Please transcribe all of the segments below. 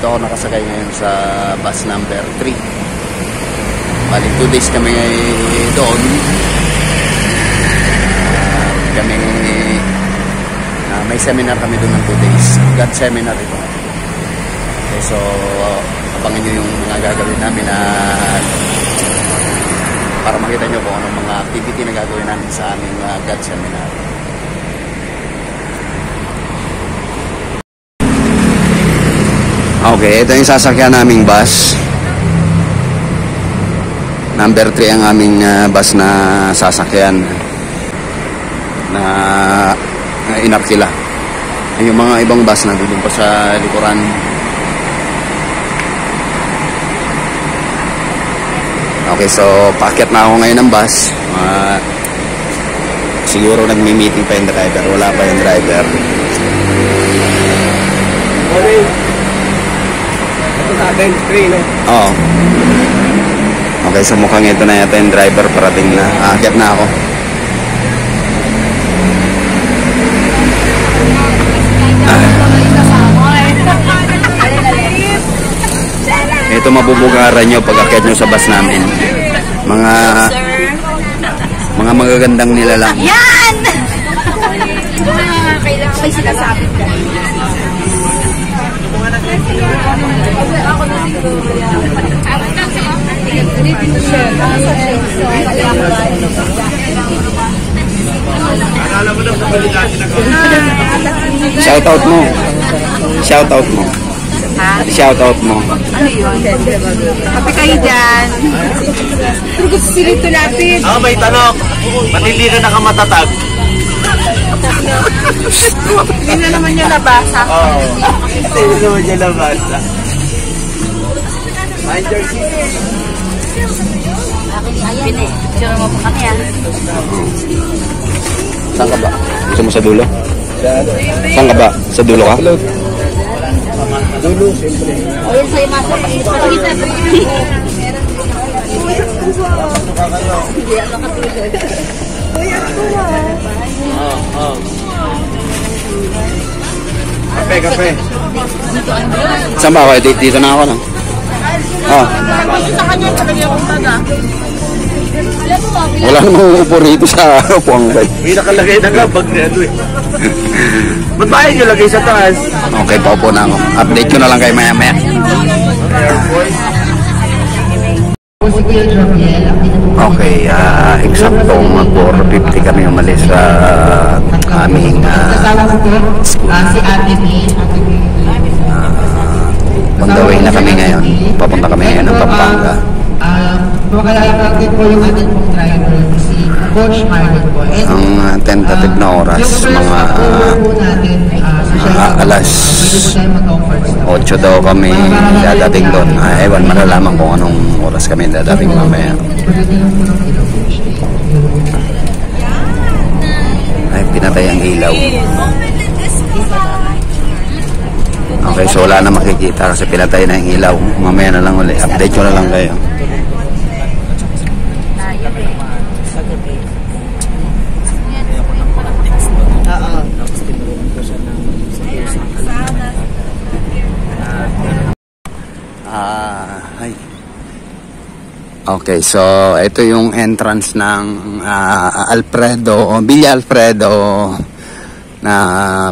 dito ako nakasakay ngayon sa bus number 3. Bali 2 days kami doon. Kami may seminar kami doon ng 2 days. God seminar ito. Okay, so abangan nyo yung mga gagawin namin para makita nyo kung anong mga activity na gagawin namin sa aming God seminar. Okay, ito yung sasakyan naming bus. Number 3 ang aming bus na sasakyan na inarkila. Yung mga ibang bus na doon pa sa likuran. Okay, so paakyat na ako ngayon ng bus. Siguro nagmi-meeting pa yung driver. Wala pa yung driver. Morning. Ito sa atin, 3, no? Oo. Okay, so mukhang ito na yata yung driver. Parating na. Aakyat na ako. Ito mabubugaran nyo pag aakyat nyo sa bus namin. Mga magagandang nilalang. Yan! Kailangan may sinasabi ka. Shoutout mo. Shoutout mo. Ha? Shoutout mo. Ano yun? Kape kayo dyan. Silito natin. Ako may tanong. Ba't hindi ka nakamatatag? Hindi na naman niya nabasa. Oo. Hindi naman niya nabasa. Mind your seat. Picture mo pa kami yan. Saan ka ba? Gusto mo sa dulo? Saan ka ba? Sa dulo ka? Dulo, siyempre. O yan sa'yo masa. Pagkita. Hindi ako nakatulog. Kape, kape. Saan ba ako? Dito na ako na. Oh. Sa kanya, talaga akong taga. Wala namang upo rito sa upuan ko. May nakalagay na nga bag na ano eh. Ba't ba yun yung lagay sa taas? Okay, paupo na ako. Update ko na lang kayo maya-maya. Okay, eksaktong 4:50 kami umalis sa aming on the way na kami ngayon. Papunta kami ngayon ng Pampanga. Makalayo natin po yung ating pong driver, si Coach Marlon po. Ang tentative na oras, mga alas 8 daw kami dadating doon. Ewan, malalaman kung anong oras kami dadating mamaya. Ay, pinatay ang ilaw. Okay, so wala na makikita kasi pinatay na yung ilaw. Mamaya na lang ulit. Update ko na lang kayo. Okay, so ito yung entrance ng Villa Alfredo na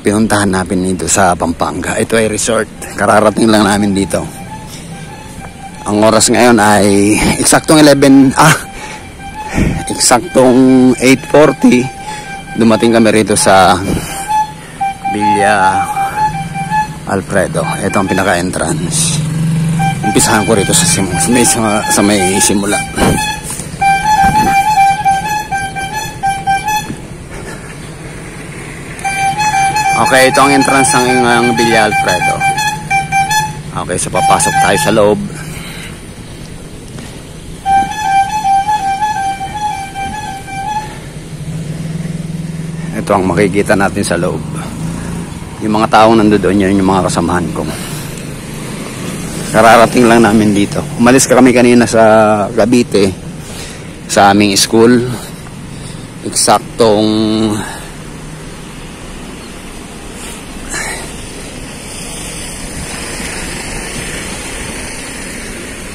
pinuntahan namin dito sa Pampanga. Ito ay resort. Kararating lang namin dito. Ang oras ngayon ay eksaktong 8:40. Dumating kami rito sa Villa Alfredo. Ito ang pinaka-entrance. Umpisahan ko rito sa may simula. Okay, ito ang entrance ng Villa Alfredo. Okay, so papasok tayo sa loob. Ito ang makikita natin sa loob. Yung mga taong nandoon, yun yung mga kasamahan ko. Kararating lang namin dito. Umalis kami kanina sa Cavite sa aming school. Eksaktong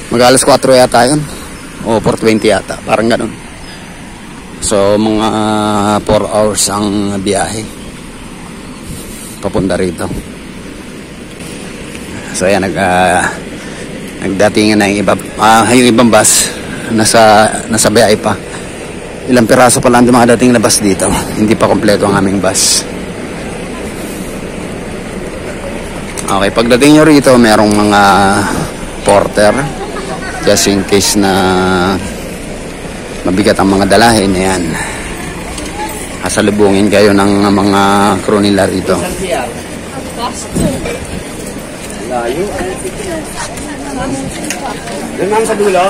Mag-alas 4 yata yun. O 4:20 yata. Parang ganun. So mga 4 hours ang biyahe papunta rito. So ayan, nagdatingan na yung ibang bus. Nasa biyahe pa. Ilang piraso pa lang mga dating na bus dito. Hindi pa kompleto ang aming bus. Okay, pagdating nyo rito, merong mga porter. Just in case na mabigat ang mga dalahin, ayan. Kasalubungin kayo ng mga crew nila rito. Layo. Doon lang sa dulo.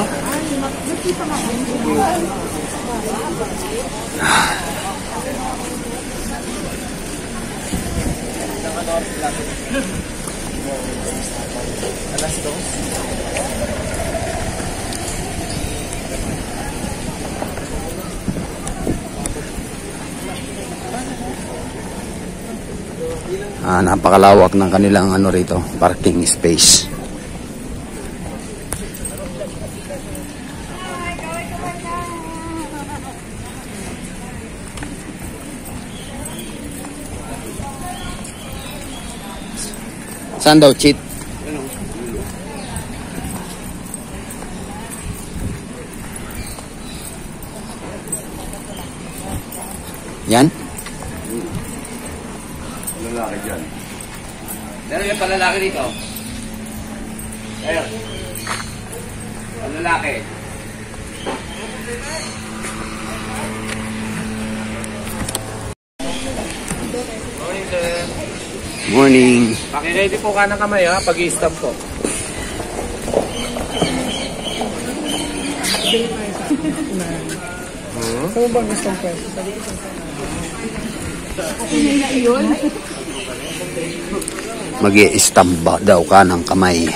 Napakalawak ng kanilang rito, parking space. Saan daw, cheat? Yan? Lalaki dyan. Meron yung palalaki dito. Ayun. Palalaki. Morning, sir. Morning. Pakiready po ka ng kamay ha, pag-i-stop po. Mag-i-stamp daw ka ng kamay.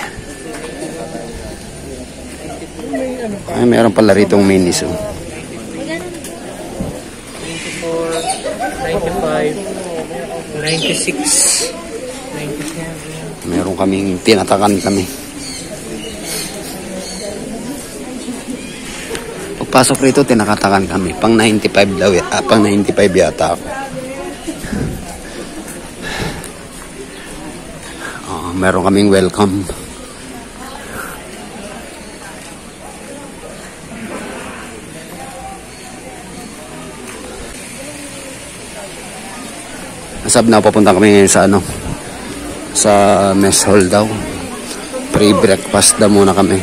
Ay, meron pala rito minis. 94, 95, 96, 97. Meron kaming tinatakan kami. Pagpasok rito, tinakatakan kami. Pang 95 daw, pang 95 yata ako. Meron kaming welcome. Nasab na papunta kami ngayon sa sa mess hall daw. Pre-breakfast daw muna kami.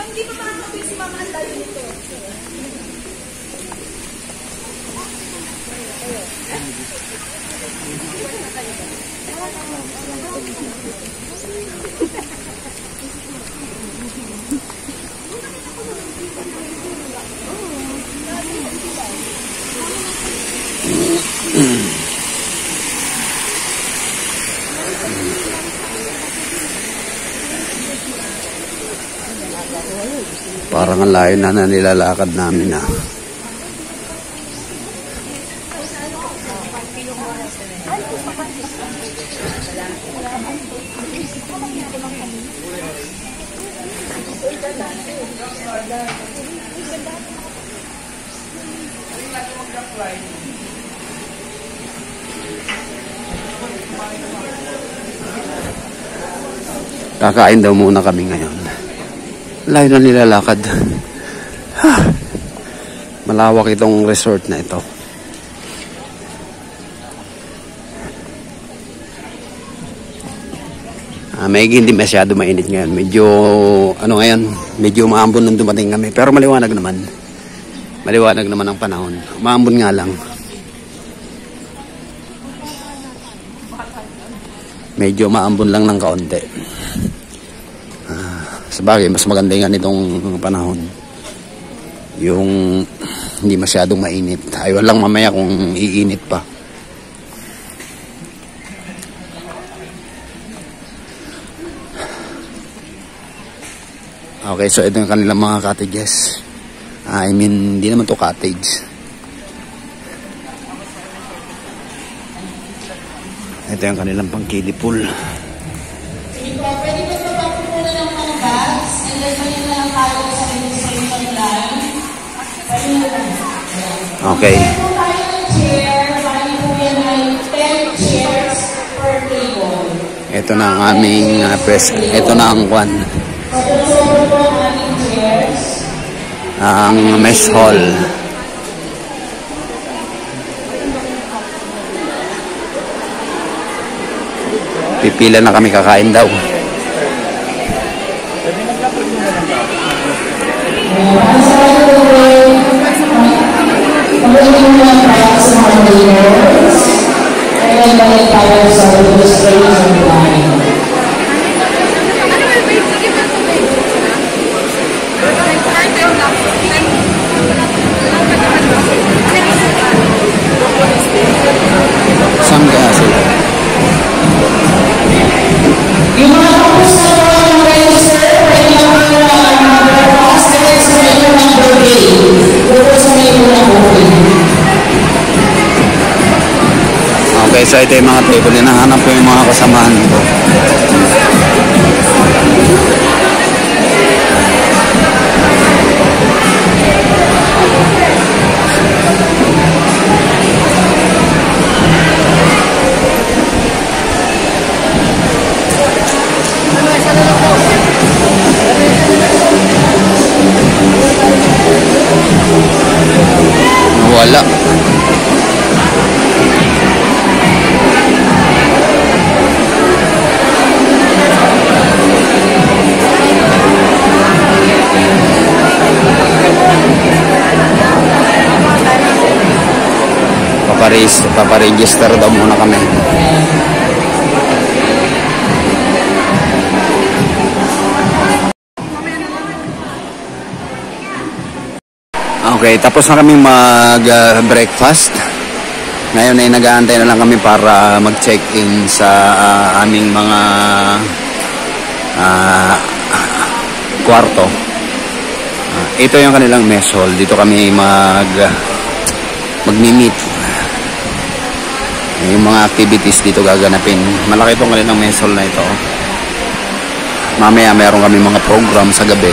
Hindi pa makakabili si Mama ang dali nito. Parang ang layo na nilalakad namin na. Kakain daw muna kami ngayon. Layo na nilalakad. Malawak itong resort na ito. Hindi masyado mainit ngayon. Medyo, ngayon, medyo maambon nung dumating kami. Pero maliwanag naman. Maliwanag naman ang panahon. Maambon nga lang. Medyo maambon lang ng kaunti. Sabagay, mas maganda nga nitong panahon. Yung hindi masyadong mainit. Ayaw lang mamaya kung iinit pa. Okay, so ito yung kanilang mga cottages. I mean, hindi naman to cottage. Ito yung kanilang pang-kiddie pool. Pwede ba tapos muna ng mga bags and then pwede na lang tayo sa registration line. Okay. Kung tayo ng chair, bali po yan ay 10 chairs per table. Ito na ang aming ito na ang kwan. Ang mess hall. Pipila na kami kakain daw. Saan kaya sila? Yung mga tapos na mga register, pwede naman breakfast and then sa may number 8. Dito sa may unang open. Okay, so ito yung mga table. Hinahanap ko yung mga kasamahan ko. Wala. Paparegister daw muna kami. Okay, tapos na kami mag-breakfast. Ngayon ay nag-aantay na lang kami para mag-check-in sa aming mga kwarto. Ito yung kanilang mess hall. Dito kami mag-meet. Yung mga activities dito gaganapin. Malaki itong kanilang mess hall na ito. Mamaya meron kami mga program sa gabi.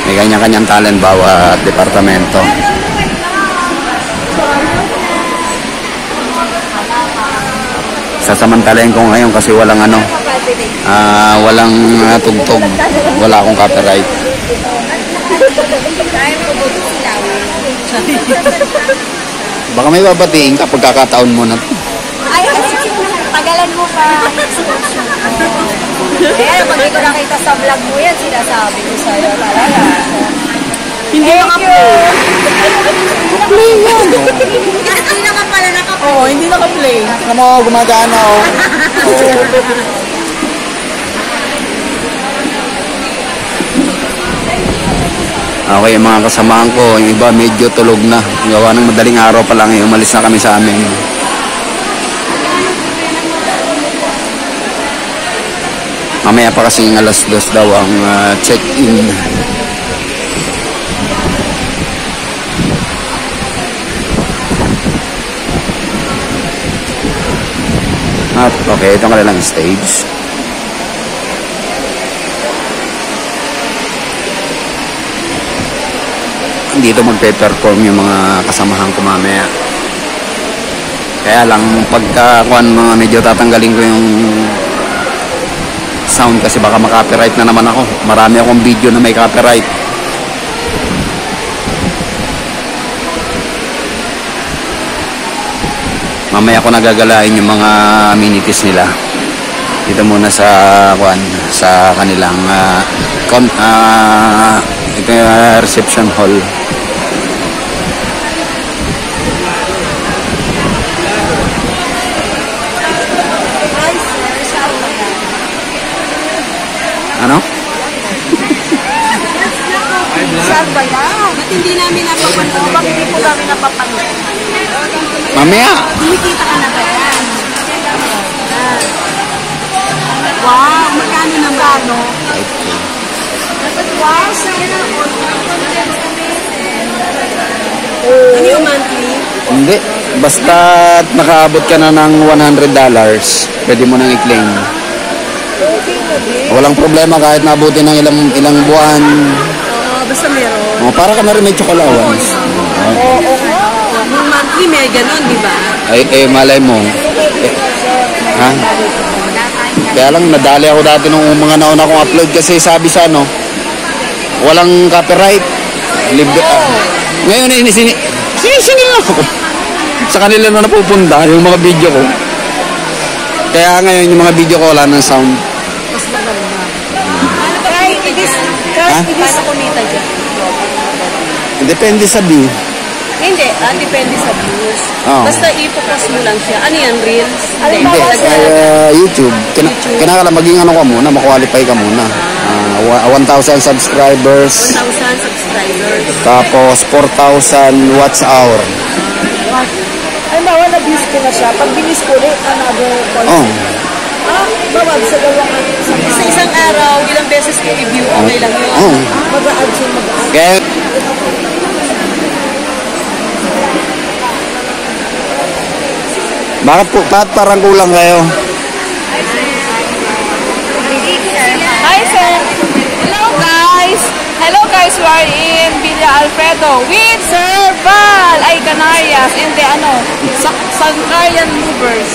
May kanya-kanyang talent bawat departamento. Sasamantalahin ko ngayon kasi walang walang tugtog. Wala akong copyright. Baka may babatiin ka pagkakataon mo na. Ay, tagalan mo pa. Eh, pag di ko nakita sa vlog mo yan, sinasabi ko sa'yo talaga. Hindi naka-play. Play yan. Hindi naman pala naka-play. Oo, hindi naka-play. Ano, gumagana o. Okay, yung mga kasamahan ko, yung iba medyo tulog na. Gawa ng madaling araw pa lang, umalis na kami sa amin. Mamaya pa kasing 2:00 daw ang check-in. At okay, ito ang kanilang stage. Dito magpe-perform yung mga kasamahan ko mamaya. Kaya lang pagka mga medyo tatanggalin ko yung sound kasi baka makapiright na naman ako. Marami akong video na may copyright. Mamaya ko nagagalain yung mga amenities nila. Dito muna sa kanilang ito yung reception hall. Ano? Saan ba yan? Ba't hindi namin napapanood? Bakit hindi po namin napapanood? Mamaya. Kumikita ka na ba yan? Wow, magkano naman? Wow, sana. Ano yung monthly? Hindi. Basta nakaabot ka na ng $100, pwede mo nang i-claim. Walang problema kahit naabutin ng ilang buwan. Basta meron. Para ka na rin may allowance. Oo. Yung monthly may ganon, di ba? Malay mo. Ha? Kaya lang, nadali ako dati nung mga nauna kong upload kasi sabi sa walang copyright. Ngayon, sinisingil ako. Sa kanila na napupunta yung mga video ko. Kaya ngayon, yung mga video ko wala ng sound. Mas maganda. Kahit ibis kumita dyan. Depende sa view. Hindi, depende sa views. Oo. Basta i-focus mo lang siya. Ano yan, Reels? Hindi, YouTube. Kinakala maging ano ka muna, makwalify ka muna. 1,000 subscribers. 1,000 subscribers. Tapos 4,000 watch hour. Ay, bawa na-views ko na siya. Pag binis ko ulit, another point. Oh. Bawag sa dalawang sa isang araw, ilang beses ko i-view, okay lang yun. Oh. Mag-a-add siya, mag-a-add. Kaya bakit parang kulang kayo? Hi, sir. Hello, guys. Hello, guys. We are in Villa Alfredo with Sir Val ay Canarias and the Sangkayan Movers.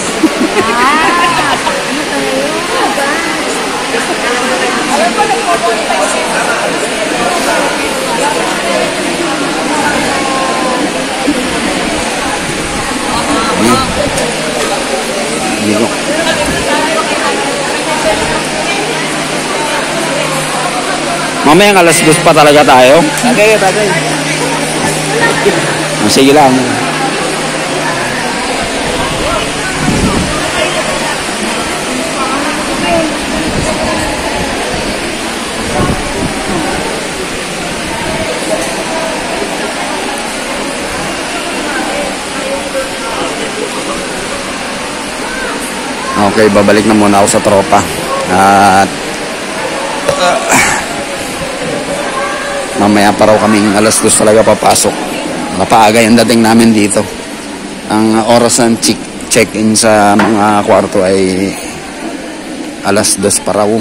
Mamaya alas 2 pa talaga tayo. Tagay. Sige lang. Okay, babalik na muna ako sa tropa. At mamaya pa raw kaming alas 2 talaga papasok. Mapaaga yung dating namin dito. Ang oras ng check-in sa mga kwarto ay alas 2 pa raw.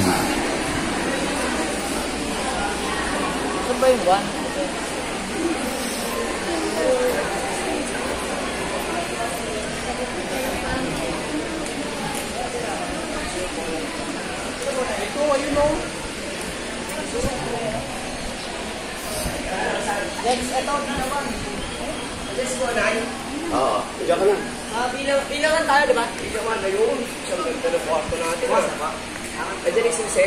Bilangan tayo, di ba? Bilangan na yun. Siyempre, ito na kwarto natin. Pwede rin susi?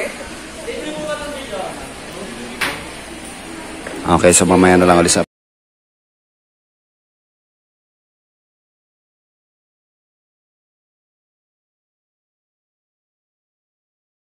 Okay, so mamaya na lang ulit sa